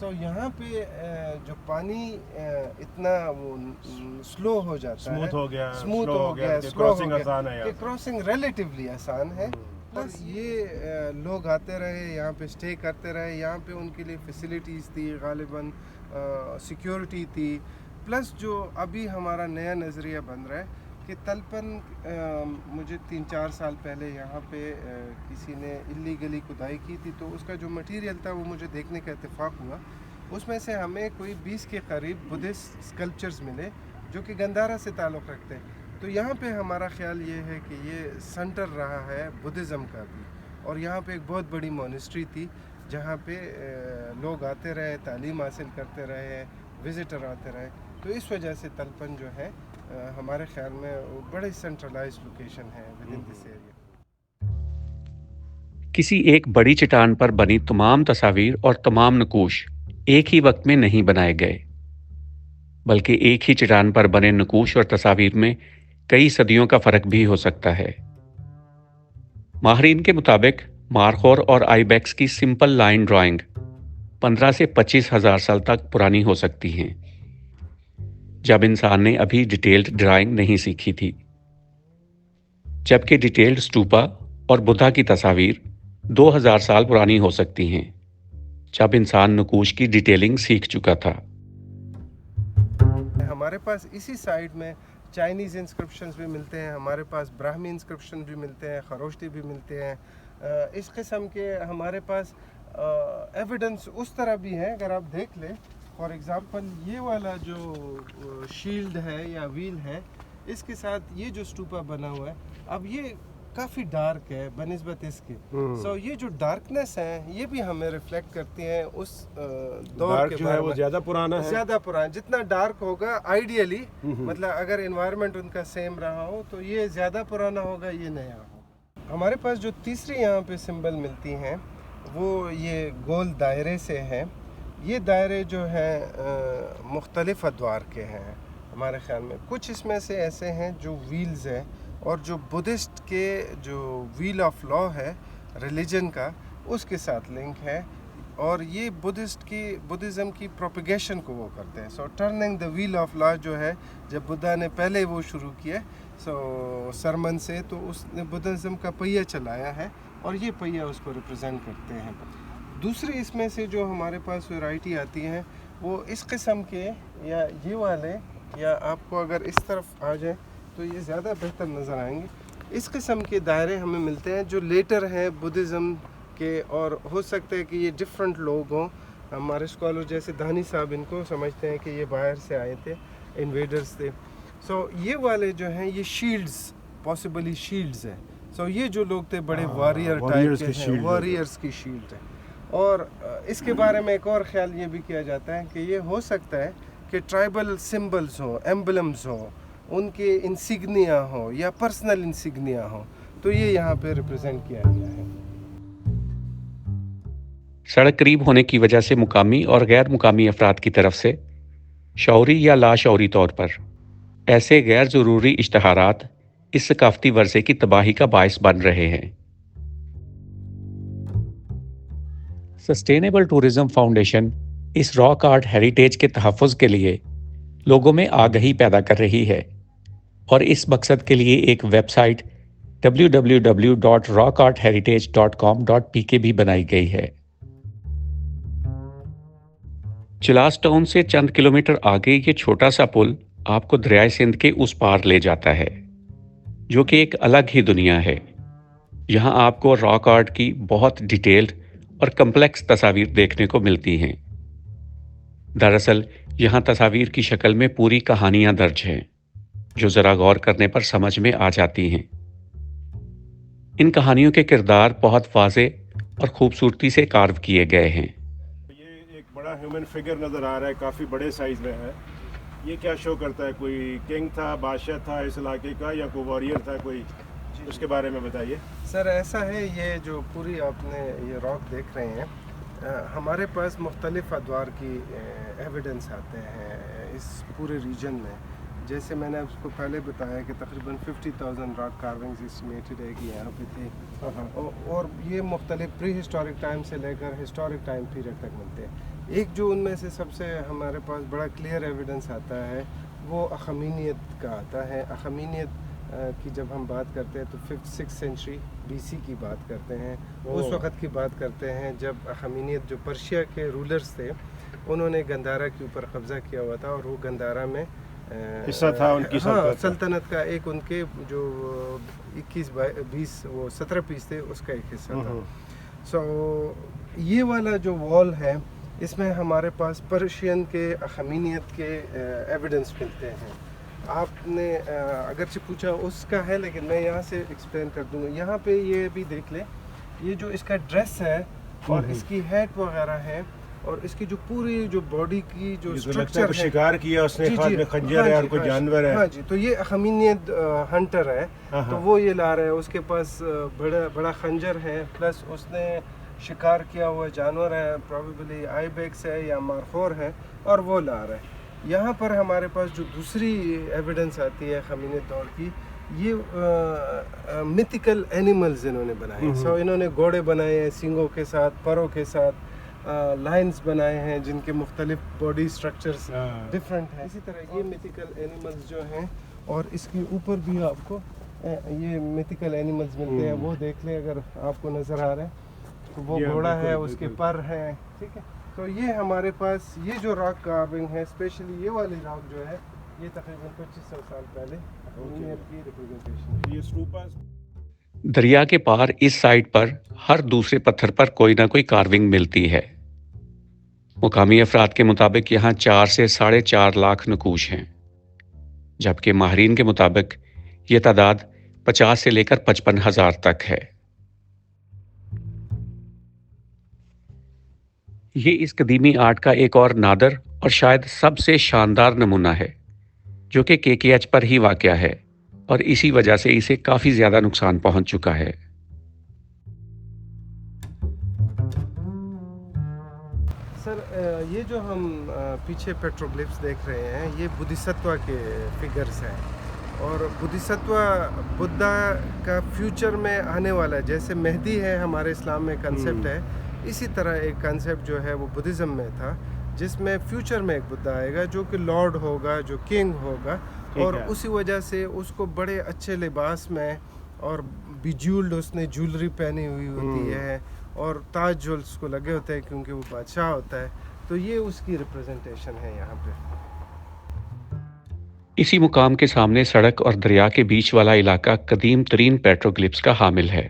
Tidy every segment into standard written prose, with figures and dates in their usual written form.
سو یہاں پہ جو پانی اتنا وہ سلو ہو جاتا ہے, اسموتھ ہو گیا, اسموتھ slow ہو گیا, کہ سلو ہو crossing گیا آسان ہے کہ یہاں سے. کراسنگ ریلیٹیولی آسان ہے. پلس یہ لوگ آتے رہے یہاں پہ اسٹے کرتے رہے, یہاں پہ ان کے لیے فیسلٹیز تھی, غالباً سیکیورٹی تھی. پلس جو ابھی ہمارا نیا نظریہ بن رہا ہے کہ تلپن مجھے 3-4 سال پہلے یہاں پہ کسی نے اللیگلی کھدائی کی تھی, تو اس کا جو مٹیریل تھا وہ مجھے دیکھنے کا اتفاق ہوا. اس میں سے ہمیں کوئی 20 کے قریب بدھسٹ اسکلپچرز ملے جو کہ گندھارا سے تعلق رکھتے ہیں. تو یہاں پہ ہمارا خیال یہ ہے کہ یہ سینٹر رہا ہے بدھزم کا بھی, اور یہاں پہ ایک بہت بڑی مونسٹری تھی جہاں پہ لوگ آتے رہے, تعلیم حاصل کرتے رہے, وزٹر آتے رہے. تو اس وجہ سے تلپن جو ہے ہمارے خیال میں وہ بڑے سینٹرلائز لوکیشن ہے ود ان دس ایریا. کسی ایک بڑی چٹان پر بنی تمام تصاویر اور تمام نقوش ایک ہی وقت میں نہیں بنائے گئے, بلکہ ایک ہی چٹان پر بنے نقوش اور تصاویر میں کئی صدیوں کا فرق بھی ہو سکتا ہے. ماہرین کے مطابق مارخور اور آئی بیکس کی سمپل لائن ڈرائنگ 15 سے 25 ہزار سال تک پرانی ہو سکتی ہیں, جب انسان نے ابھی ڈیٹیلڈ ڈرائنگ نہیں سیکھی تھی, جبکہ ڈیٹیلڈ اسٹوپا اور بدھا کی تصاویر 2000 سال پرانی ہو سکتی ہیں, جب انسان نقوش کی ڈیٹیلنگ سیکھ چکا تھا. ہمارے پاس اسی سائٹ میں چائنیز انسکرپشنز بھی ملتے ہیں, ہمارے پاس براہمی انسکرپشن بھی ملتے ہیں, خروشتی بھی ملتے ہیں. اس قسم کے ہمارے پاس ایویڈنس اس طرح بھی ہیں. اگر آپ دیکھ لیں فار ایگزامپل یہ والا جو شیلڈ ہے یا ویل ہے, اس کے ساتھ یہ جو اسٹوپا بنا ہوا ہے, اب یہ کافی ڈارک ہے بنسبت اس کے. سو یہ جو ڈارکنیس ہے یہ بھی ہمیں ریفلیکٹ کرتی ہیں اس دور کے جو ہے وہ زیادہ پرانا ہے, زیادہ پرانا. جتنا ڈارک ہوگا آئیڈیلی, مطلب اگر انوائرمنٹ ان کا سیم رہا ہو تو یہ زیادہ پرانا ہوگا, یہ نیا ہوگا. ہمارے پاس جو تیسری یہاں پہ سمبل ملتی ہیں وہ یہ گول دائرے سے ہیں. یہ دائرے جو ہیں مختلف ادوار کے ہیں ہمارے خیال میں. کچھ اس میں سے ایسے ہیں جو ویلز ہیں, اور جو بدھسٹ کے جو ویل آف لا ہے ریلیجن کا, اس کے ساتھ لنک ہے, اور یہ بدھزم کی پروپیگیشن کو وہ کرتے ہیں. So turning the wheel of law جو ہے, جب بدھا نے پہلے وہ شروع کیا سرمن سے, تو اس نے بدھزم کا پہیہ چلایا ہے, اور یہ پہیہ اس کو ریپرزینٹ کرتے ہیں. دوسری اس میں سے جو ہمارے پاس ویرائٹی آتی ہیں وہ اس قسم کے, یا یہ والے, یا آپ کو اگر اس طرف آ جائیں تو یہ زیادہ بہتر نظر آئیں گے. اس قسم کے دائرے ہمیں ملتے ہیں جو لیٹر ہیں بدھزم کے, اور ہو سکتا ہے کہ یہ ڈفرینٹ لوگ ہوں. ہمارے اسکالر جیسے دھانی صاحب ان کو سمجھتے ہیں کہ یہ باہر سے آئے تھے, انویڈرز تھے. سو یہ والے جو ہیں یہ شیلڈز, پاسبلی شیلڈز ہیں. سو یہ جو لوگ تھے بڑے وارئر ٹائپ کے ہیں, واریئرز کی شیلڈ ہیں. اور اس کے بارے میں ایک اور خیال یہ بھی کیا جاتا ہے کہ یہ ہو سکتا ہے کہ ٹرائبل سمبلز ہوں, ایمبلمز ہوں, ان کے انسیگنیا ہوں یا پرسنل انسیگنیا ہوں, تو یہ یہاں پہ ریپرزینٹ کیا گیا ہے. سڑک قریب ہونے کی وجہ سے مقامی اور غیر مقامی افراد کی طرف سے شعوری یا لاشعوری طور پر ایسے غیر ضروری اشتہارات اس ثقافتی ورثے کی تباہی کا باعث بن رہے ہیں. سسٹینیبل ٹورزم فاؤنڈیشن اس راک آرٹ ہیریٹیج کے تحفظ کے لیے لوگوں میں آگہی پیدا کر رہی ہے, اور اس مقصد کے لیے ایک ویب سائٹ www.rockartheritage.com.pk بھی بنائی گئی ہے. چلاس ٹاؤن سے چند کلومیٹر آگے یہ چھوٹا سا پل آپ کو دریائے سندھ کے اس پار لے جاتا ہے, جو کہ ایک الگ ہی دنیا ہے. یہاں آپ کو راک آرٹ کی بہت ڈیٹیلڈ اور کمپلیکس تصاویر دیکھنے کو ملتی ہیں. دراصل یہاں تصاویر کی شکل میں پوری کہانیاں درج ہیں, جو ذرا غور کرنے پر سمجھ میں آ جاتی ہیں. ان کہانیوں کے کردار بہت واضح اور خوبصورتی سے کارو کیے گئے ہیں. یہ ایک بڑا ہیومن فگر نظر آ رہا ہے, کافی بڑے سائز میں ہے. یہ کیا شو کرتا ہے؟ کوئی کنگ تھا, بادشاہ تھا اس علاقے کا, یا کوئی وارئر تھا کوئی؟ اس کے بارے میں بتائیے. سر ایسا ہے, یہ جو پوری آپ نے یہ راک دیکھ رہے ہیں, ہمارے پاس مختلف ادوار کی ایویڈنس آتے ہیں اس پورے ریجن میں. جیسے میں نے آپ کو پہلے بتایا کہ تقریباً 50,000 راک کارونگز اسٹیمیٹڈ ہے کہ یہاں پہ تھے, اور یہ مختلف پری ہسٹورک ٹائم سے لے کر ہسٹورک ٹائم پیریڈ تک ملتے ہیں. ایک جو ان میں سے سب سے ہمارے پاس بڑا کلیئر ایویڈنس آتا ہے وہ اخمینیت کا آتا ہے. اخمینیت کی جب ہم بات کرتے ہیں تو 5th-6th سینچری BC کی بات کرتے ہیں. اس وقت کی بات کرتے ہیں جب اخمینیت جو پرشیا کے رولرز تھے انہوں نے گندھارا کے اوپر قبضہ کیا ہوا تھا, اور وہ گندھارا میں حصہ تھا ان کی سلطنت کا, ایک ان کے جو 17 پیس تھے اس کا ایک حصہ تھا. سو یہ والا جو وال ہے اس میں ہمارے پاس پرشین کے اخمینیت کے ایویڈنس ملتے ہیں. آپ نے اگرچہ پوچھا اس کا ہے لیکن میں یہاں سے ایکسپلین کر دوں گا. یہاں پہ یہ بھی دیکھ لیں, یہ جو اس کا ڈریس ہے اور اس کی ہیٹ وغیرہ ہے اور اس کی جو پوری جو باڈی کی جو اسٹرکچر ہے, شکار کیا اس نے, ہاتھ میں خنجر ہے اور کوئی جانور ہے. ہاں جی, تو یہ اخمینیت ہنٹر ہے, تو وہ یہ لا رہا ہے. اس کے پاس بڑا خنجر ہے, پلس اس نے شکار کیا ہوا جانور ہے, پروبیبلی آئی بیکس ہے یا مارخور ہے, اور وہ لا رہا ہے. یہاں پر ہمارے پاس جو دوسری ایویڈنس آتی ہے اخمینیت دور کی, یہ میتھیکل اینیملز انہوں نے بنائے ہیں. سو انہوں نے گھوڑے بنائے ہیں سینگوں کے ساتھ, پروں کے ساتھ, لائنز بنائے ہیں جن کے مختلف باڈی سٹرکچرز ڈفرینٹ ہیں. اسی طرح یہ میتھیکل اینیملز جو ہیں, اور اس کے اوپر بھی آپ کو یہ میتھیکل اینیملز ملتے ہیں. وہ دیکھ لیں اگر آپ کو نظر آ رہے ہیں, تو وہ گھوڑا ہے, اس کے پر ہیں, ٹھیک ہے. تو یہ ہمارے پاس یہ جو راک کارونگ ہے, اسپیشلی یہ والی راک جو ہے, یہ تقریباً 2500 سال پہلے کی ریپرزنٹیشن ہے. یہ اسٹوپاس دریا کے پار اس سائٹ پر ہر دوسرے پتھر پر کوئی نہ کوئی کارونگ ملتی ہے. مقامی افراد کے مطابق یہاں 4 سے 4.5 لاکھ نقوش ہیں, جبکہ ماہرین کے مطابق یہ تعداد 50 سے لے کر 55,000 تک ہے. یہ اس قدیمی آرٹ کا ایک اور نادر اور شاید سب سے شاندار نمونہ ہے, جو کہ KKH پر ہی واقع ہے, اور اسی وجہ سے اسے کافی زیادہ نقصان پہنچ چکا ہے. سر, یہ جو ہم پیچھے پیٹروگلفس دیکھ رہے ہیں یہ بدھستوا کے فگرز ہیں, اور بدھستوا بدھا کا فیوچر میں آنے والا ہے. جیسے مہدی ہے ہمارے اسلام میں کنسیپٹ ہے, اسی طرح ایک کنسیپٹ جو ہے وہ بدھزم میں تھا, جس میں فیوچر میں ایک بدھا آئے گا جو کہ لارڈ ہوگا, جو کنگ ہوگا, اور اسی وجہ سے اس کو بڑے اچھے لباس میں اور بیجولڈ اس نے جولری پہنی ہوئی ہوتی ہے, اور تاج جو اس کو لگے ہوتے ہیں کیونکہ وہ بادشاہ ہوتا ہے. تو یہ اس کی ریپرزنٹیشن ہے یہاں پہ. اسی مقام کے سامنے سڑک اور دریا کے بیچ والا علاقہ قدیم ترین پیٹروگلفس کا حامل ہے.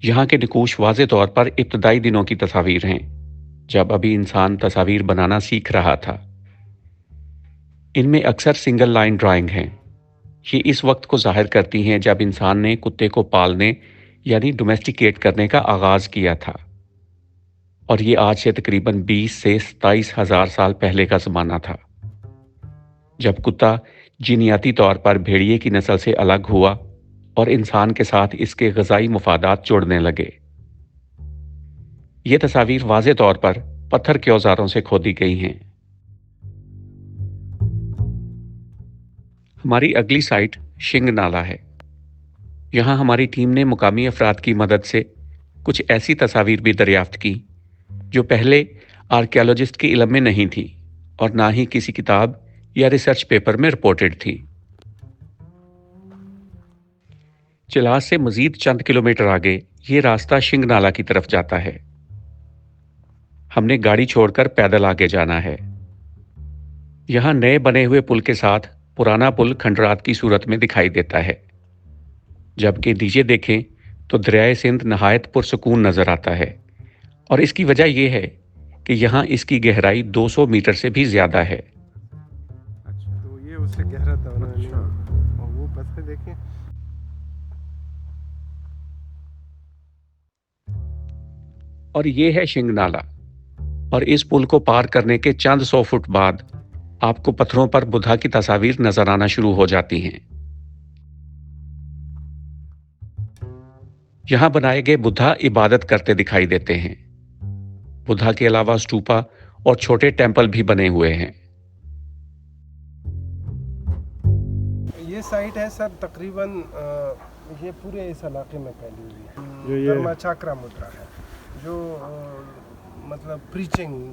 یہاں کے نقوش واضح طور پر ابتدائی دنوں کی تصاویر ہیں, جب ابھی انسان تصاویر بنانا سیکھ رہا تھا. ان میں اکثر سنگل لائن ڈرائنگ ہیں. یہ اس وقت کو ظاہر کرتی ہیں جب انسان نے کتے کو پالنے یعنی ڈومیسٹیکیٹ کرنے کا آغاز کیا تھا, اور یہ آج سے تقریباً 20 سے 27 ہزار سال پہلے کا زمانہ تھا, جب کتا جینیاتی طور پر بھیڑیے کی نسل سے الگ ہوا اور انسان کے ساتھ اس کے غذائی مفادات جڑنے لگے. یہ تصاویر واضح طور پر پتھر کے اوزاروں سے کھودی گئی ہیں. ہماری اگلی سائٹ شنگ نالا ہے. یہاں ہماری ٹیم نے مقامی افراد کی مدد سے کچھ ایسی تصاویر بھی دریافت کی جو پہلے آرکیالوجسٹ کے علم میں نہیں تھی اور نہ ہی کسی کتاب یا ریسرچ پیپر میں رپورٹڈ تھی. چلاس سے مزید چند کلومیٹر آگے یہ راستہ شنگ نالا کی طرف جاتا ہے. ہم نے گاڑی چھوڑ کر پیدل آگے جانا ہے. یہاں نئے بنے ہوئے پل کے ساتھ پرانا پل کھنڈرات کی صورت میں دکھائی دیتا ہے, جبکہ نیچے دیکھیں تو دریائے سندھ نہایت پرسکون نظر آتا ہے, اور اس کی وجہ یہ ہے کہ یہاں اس کی گہرائی 200 میٹر سے بھی زیادہ ہے. تو یہ اس سے گہرا تھا, اور وہ پتھر دیکھیں. اور یہ ہے شنگ نالا, اور اس پل کو پار کرنے کے چند 100 فٹ بعد آپ کو پتھروں پر بدھا کی تصاویر نظر آنا شروع ہو جاتی ہیں. یہاں بنائے گئے بدھا عبادت کرتے دکھائی دیتے ہیں. بدھا کے علاوہ اسٹوپا اور چھوٹے ٹیمپل بھی بنے ہوئے ہیں. یہ سائٹ ہے سر تقریباً یہ پورے اس علاقے میں پھیلی ہوئی ہے. دھرما چاکرا مدرا ہے جو مطلب پریچنگ